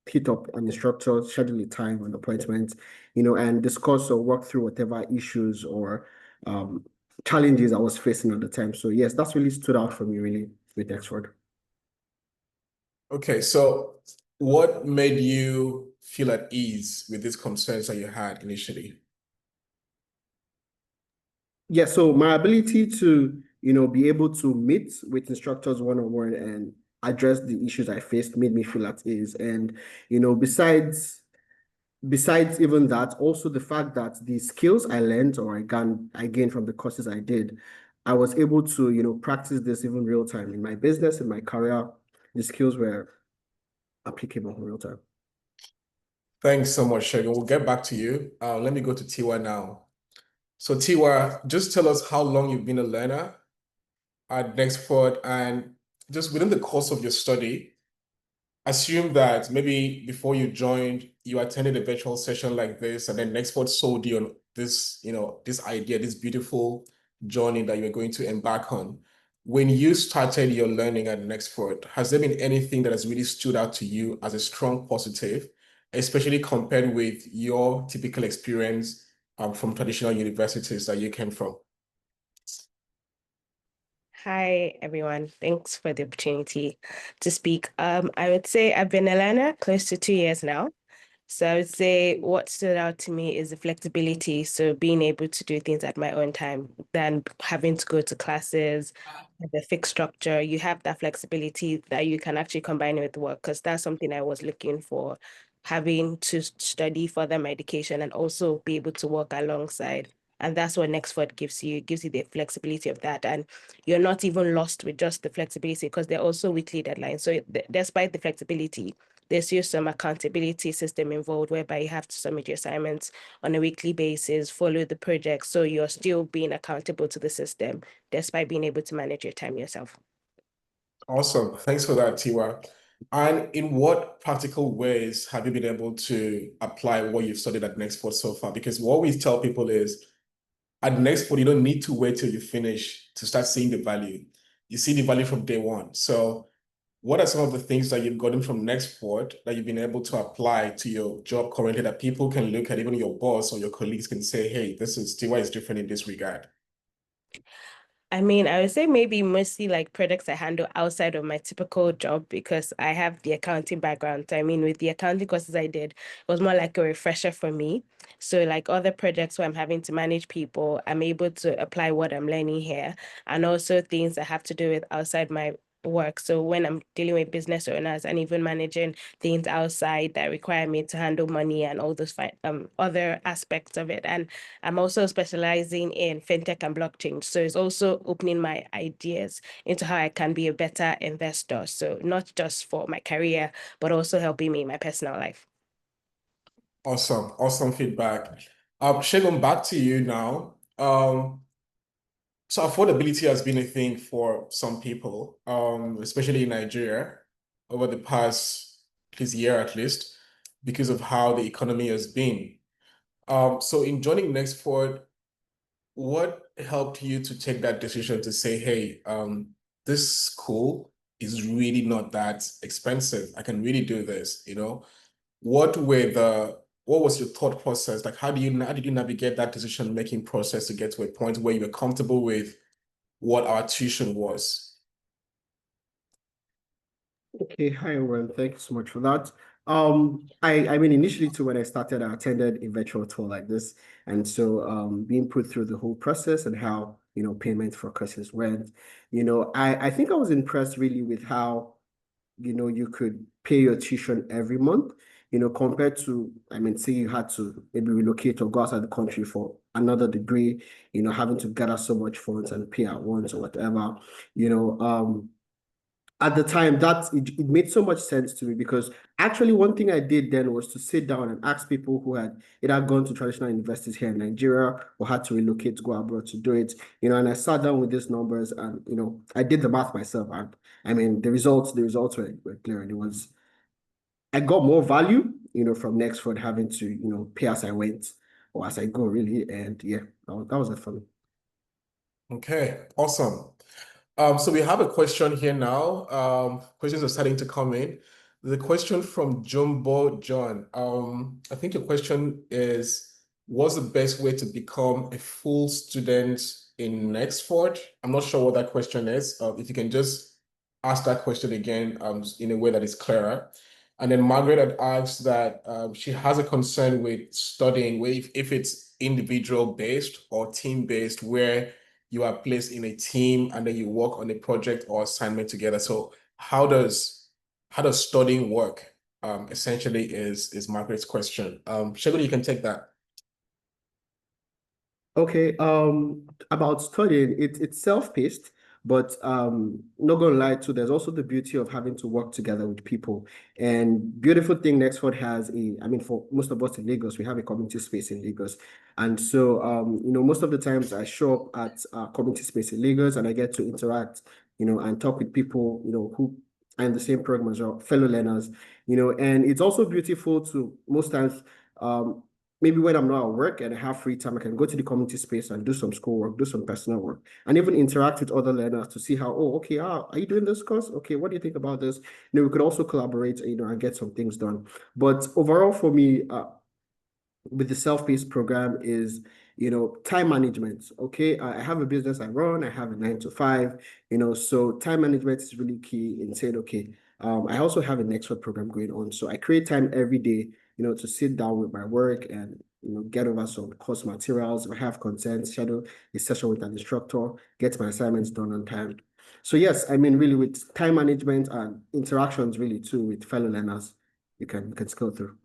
hit up an instructor, schedule a time, an appointment, and discuss or work through whatever issues or challenges I was facing at the time. So yes, that's really stood out for me really with Nexford. Okay, so what made you feel at ease with these concerns that you had initially? Yeah, so my ability to, be able to meet with instructors one-on-one and address the issues I faced made me feel at ease. And, besides even that, also the fact that the skills I learned or I gained from the courses I did, I was able to, practice this even real time in my business, in my career. The skills were applicable in real time. Thanks so much, Segun. We'll get back to you. Let me go to Tiwa now. So Tiwa, just tell us how long you've been a learner at Nexford, and just within the course of your study, assume that maybe before you joined, you attended a virtual session like this, and then Nexford sold you on this, this idea, this beautiful journey that you're going to embark on. When you started your learning at Nexford, has there been anything that has really stood out to you as a strong positive, especially compared with your typical experience from traditional universities that you came from? Hi, everyone. Thanks for the opportunity to speak. I would say I've been a learner close to 2 years now. So I would say what stood out to me is the flexibility. So being able to do things at my own time than having to go to classes, the fixed structure. You have that flexibility that you can actually combine with work, because that's something I was looking for, having to study further my education and also be able to work alongside. And that's what Nexford gives you. It gives you the flexibility of that. And you're not even lost with just the flexibility, because they're also weekly deadlines. So despite the flexibility, there's still some accountability system involved whereby you have to submit your assignments on a weekly basis, follow the project. So you're still being accountable to the system, despite being able to manage your time yourself. Awesome. Thanks for that, Tiwa. And in what practical ways have you been able to apply what you've studied at Nexford so far? Because what we tell people is at Nexford, you don't need to wait till you finish to start seeing the value. You see the value from day one. So what are some of the things that you've gotten from Nexford that you've been able to apply to your job currently that people can look at, even your boss or your colleagues can say, hey, Tiwa is different in this regard? I mean, I would say maybe mostly like products I handle outside of my typical job because I have the accounting background. I mean, with the accounting courses I did, it was more like a refresher for me. So, like other projects where I'm having to manage people, I'm able to apply what I'm learning here, and also things that have to do with outside my work. So when I'm dealing with business owners and even managing things outside that require me to handle money and all those other aspects of it. And I'm also specializing in fintech and blockchain. So it's also opening my ideas into how I can be a better investor. So not just for my career, but also helping me in my personal life. Awesome. Awesome feedback. Shegun, back to you now. So affordability has been a thing for some people, especially in Nigeria, over the past at least year at least, because of how the economy has been. So in joining Nexford, what helped you to take that decision to say, hey, this school is really not that expensive. I can really do this, you know? What was your thought process? Like, how did you navigate that decision-making process to get to a point where you were comfortable with what our tuition was? Okay, hi, well, thank you so much for that. I mean, initially too, when I started, I attended a virtual tour like this. And so being put through the whole process and how, payment for courses went, I think I was impressed really with how, you could pay your tuition every month, compared to, I mean, say you had to maybe relocate or go outside the country for another degree, having to gather so much funds and pay at once or whatever, at the time that it made so much sense to me because actually one thing I did then was to sit down and ask people who had either gone to traditional universities here in Nigeria or had to relocate to go abroad to do it, and I sat down with these numbers and, I did the math myself. And I mean, the results were clear. And I got more value, from Nexford having to, pay as I went or as I go really. And yeah, that was it for me. Okay, awesome. So we have a question here now. Questions are starting to come in. The question from Jumbo John. I think your question is, what's the best way to become a full student in Nexford? I'm not sure what that question is. If you can just ask that question again, in a way that is clearer. And then Margaret had asked that she has a concern with studying, where if it's individual based or team based, where you are placed in a team and then you work on a project or assignment together. So how does studying work? Essentially is Margaret's question. Shegun, you can take that. Okay, about studying, it's self-paced, but not gonna lie too, there's also the beauty of having to work together with people. And beautiful thing Nexford has I mean, for most of us in Lagos, we have a community space in Lagos. And so most of the times I show up at community space in Lagos and I get to interact, and talk with people, who are in the same program as well, fellow learners, and it's also beautiful to most times maybe when I'm not at work and I have free time, I can go to the community space and do some schoolwork, do some personal work, and even interact with other learners to see how, oh, okay, are you doing this course? Okay, what do you think about this? We could also collaborate, and get some things done. But overall for me, with the self-paced program is, time management. Okay, I have a business I run, I have a 9 to 5, so time management is really key in saying, okay, I also have a Nexford program going on. So I create time every day, to sit down with my work and, get over some course materials. If I have content, schedule a session with an instructor, get my assignments done on time. So yes, I mean, really with time management and interactions really too with fellow learners, you can scale through.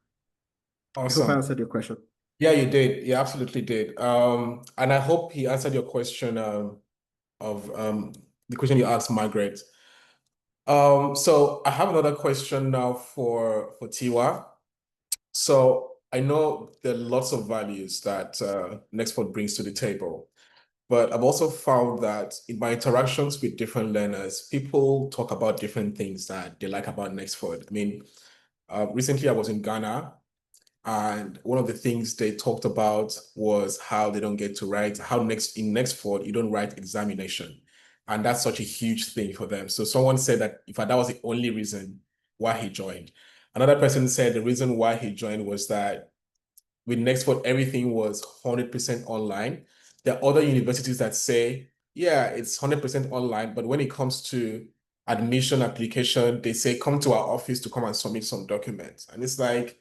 Awesome. I hope I answered your question. Yeah, you did. You absolutely did. And I hope he answered your question of the question you asked Margaret. So I have another question now for Tiwa. So I know there are lots of values that Nexford brings to the table, but I've also found that in my interactions with different learners, people talk about different things that they like about Nexford. I mean, recently I was in Ghana, and one of the things they talked about was how they don't get to write, how in Nexford you don't write examination. And that's such a huge thing for them. So someone said that in fact that was the only reason why he joined. Another person said the reason why he joined was that with Nexford, everything was 100% online. There are other universities that say, yeah, it's 100% online, but when it comes to admission application, they say come to our office to come and submit some documents. And it's like,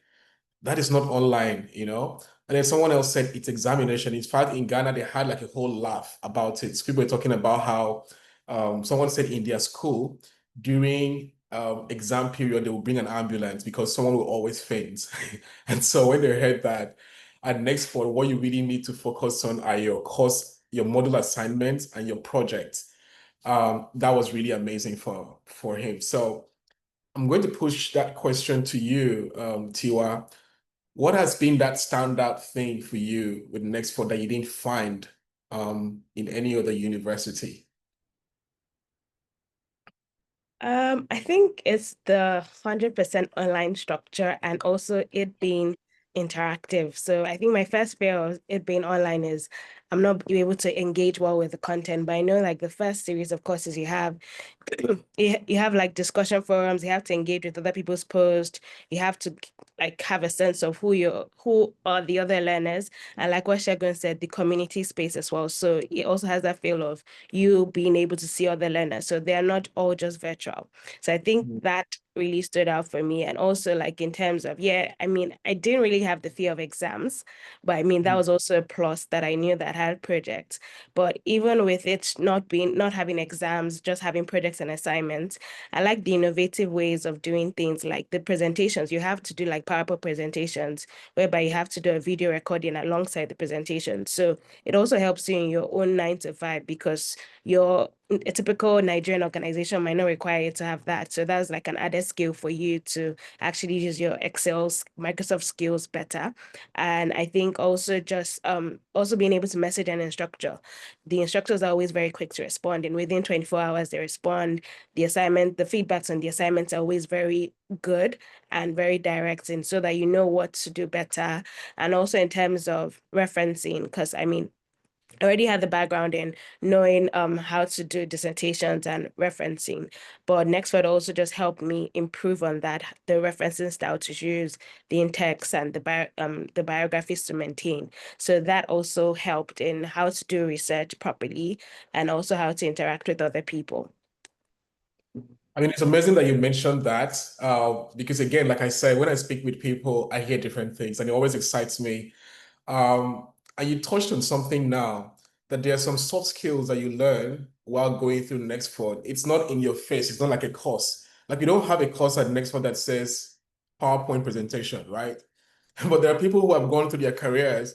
that is not online, you know? And then someone else said it's examination. In fact, in Ghana, they had like a whole laugh about it. So people were talking about how someone said in their school, during exam period, they will bring an ambulance because someone will always faint. And so when they heard that, at Nexford, what you really need to focus on are your course, your module assignments, and your projects. That was really amazing for him. So I'm going to push that question to you, Tiwa. What has been that standout thing for you with Nexford that you didn't find in any other university? I think it's the 100% online structure and also it being interactive. So I think my first fear of it being online is I'm not able to engage well with the content. But I know like the first series of courses you have, you have like discussion forums, you have to engage with other people's posts, you have to like have a sense of who are the other learners. And like what Shegun said, the community space as well. So it also has that feel of you being able to see other learners. So they are not all just virtual. So I think that really stood out for me. And also like in terms of, yeah, I mean, I didn't really have the fear of exams, but I mean, that was also a plus that I knew that I had projects. But even with it not having exams, just having projects and assignments, I like the innovative ways of doing things like the presentations. You have to do like PowerPoint presentations, whereby you have to do a video recording alongside the presentation. So it also helps you in your own 9 to 5 because a typical Nigerian organization might not require you to have that. So that's like an added skill for you to actually use your Excel's Microsoft skills better. And I think also just also being able to message an instructor. The instructors are always very quick to respond, and within 24 hours they respond. The feedbacks on the assignments are always very good and very direct, and so that you know what to do better. And also in terms of referencing, because I mean, I already had the background in knowing how to do dissertations and referencing, but Nexford also just helped me improve on that, the referencing style to use, the in-text and the biographies to maintain. So that also helped in how to do research properly and also how to interact with other people. I mean, it's amazing that you mentioned that because again, like I said, when I speak with people, I hear different things and it always excites me. And you touched on something now that there are some soft skills that you learn while going through Nextford. It's not in your face. It's not like a course. Like you don't have a course at Nextford that says PowerPoint presentation, right? But there are people who have gone through their careers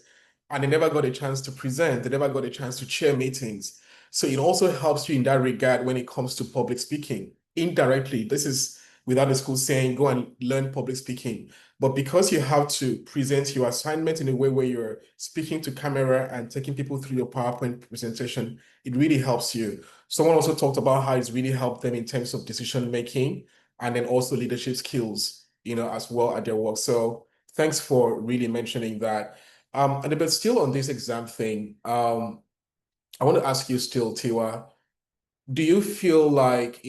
and they never got a chance to present. They never got a chance to chair meetings. So it also helps you in that regard when it comes to public speaking. Indirectly, this is without the school saying, go and learn public speaking. But because you have to present your assignment in a way where you're speaking to camera and taking people through your PowerPoint presentation, it really helps you. Someone also talked about how it's really helped them in terms of decision making and then also leadership skills, as well at their work. So thanks for really mentioning that. But still on this exam thing, I want to ask you still, Tiwa, do you feel like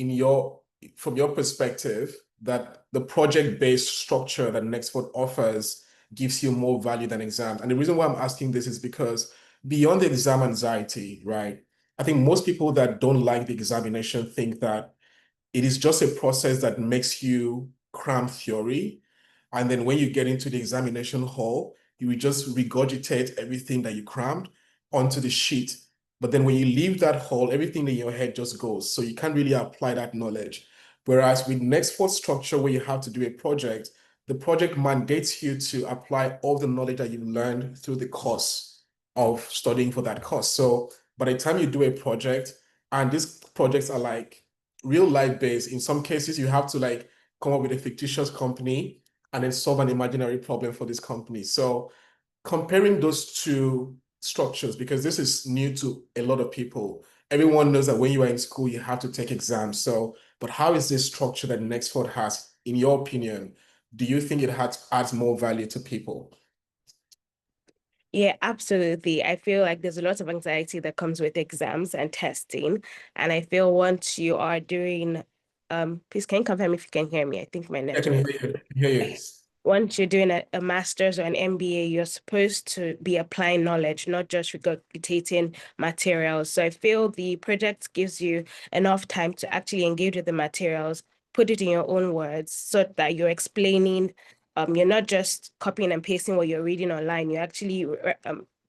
from your perspective, that the project-based structure that Nextford offers gives you more value than exams? And the reason why I'm asking this is because beyond the exam anxiety, right? I think most people that don't like the examination think that it is just a process that makes you cram theory. And then when you get into the examination hall, you will just regurgitate everything that you crammed onto the sheet. But then when you leave that hall, everything in your head just goes. So you can't really apply that knowledge. Whereas with Nextford structure, where you have to do a project, the project mandates you to apply all the knowledge that you've learned through the course of studying for that course. So by the time you do a project, and these projects are like real life based, in some cases, you have to like come up with a fictitious company and then solve an imaginary problem for this company. So comparing those two structures, because this is new to a lot of people. Everyone knows that when you are in school, you have to take exams. So, but how is this structure that Nexford has, in your opinion? Do you think it adds more value to people? Yeah, absolutely. I feel like there's a lot of anxiety that comes with exams and testing. And I feel once you are doing, please can you confirm if you can hear me? I think my I can hear network. you. Hear you. once you're doing a master's or an MBA, you're supposed to be applying knowledge, not just regurgitating materials. So I feel the project gives you enough time to actually engage with the materials, put it in your own words so that you're explaining, you're not just copying and pasting what you're reading online, you're actually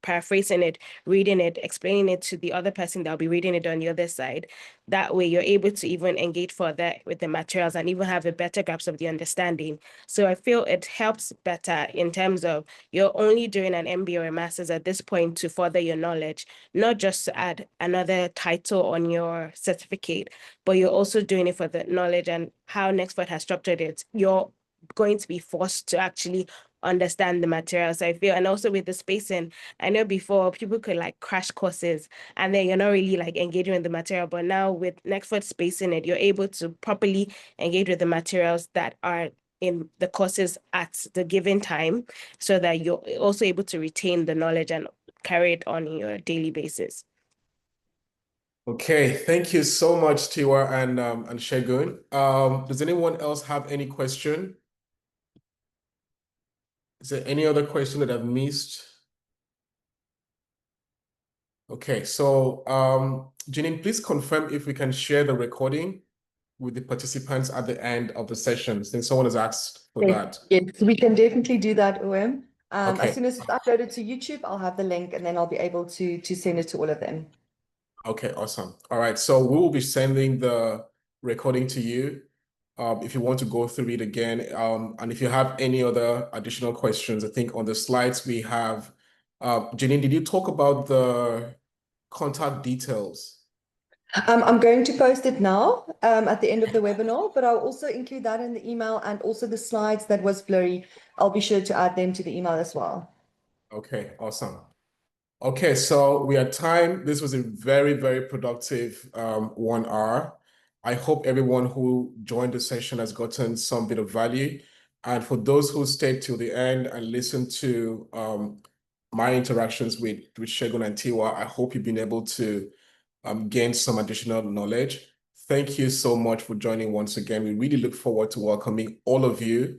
paraphrasing it, reading it, explaining it to the other person that'll be reading it on the other side. That way you're able to even engage further with the materials and even have a better grasp of the understanding. So I feel it helps better in terms of you're only doing an MBA or a master's at this point to further your knowledge, not just to add another title on your certificate, but you're also doing it for the knowledge. And how Nexford has structured it, you're going to be forced to actually understand the materials, I feel. And also with the spacing, I know before people could like crash courses and then you're not really like engaging with the material, but now with Nexford spacing it, you're able to properly engage with the materials that are in the courses at the given time, so that you're also able to retain the knowledge and carry it on your daily basis. Okay, thank you so much, Tiwa and Segun. Does anyone else have any question? Is there any other question that I've missed? Okay, so Jeanine, please confirm if we can share the recording with the participants at the end of the session, since someone has asked for that. Yes, we can definitely do that, Uwem. Okay. As soon as it's uploaded to YouTube, I'll have the link and then I'll be able to send it to all of them. Okay, awesome. All right, so we will be sending the recording to you if you want to go through it again. And if you have any other additional questions, I think on the slides we have, Jeanine, did you talk about the contact details? I'm going to post it now at the end of the webinar, but I'll also include that in the email and also the slides that was blurry. I'll be sure to add them to the email as well. Okay, awesome. Okay, so we are time. This was a very, very productive 1 hour. I hope everyone who joined the session has gotten some bit of value. And for those who stayed till the end and listened to my interactions with Segun and Tiwa, I hope you've been able to gain some additional knowledge. Thank you so much for joining once again. We really look forward to welcoming all of you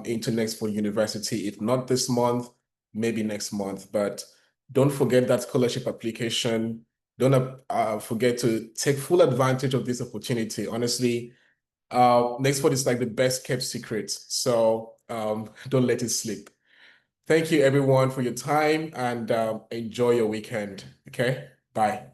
into Nexford University, if not this month, maybe next month. But don't forget that scholarship application. Don't forget to take full advantage of this opportunity. Honestly, Nexford is like the best kept secret. So don't let it slip. Thank you everyone for your time and enjoy your weekend. Okay, bye.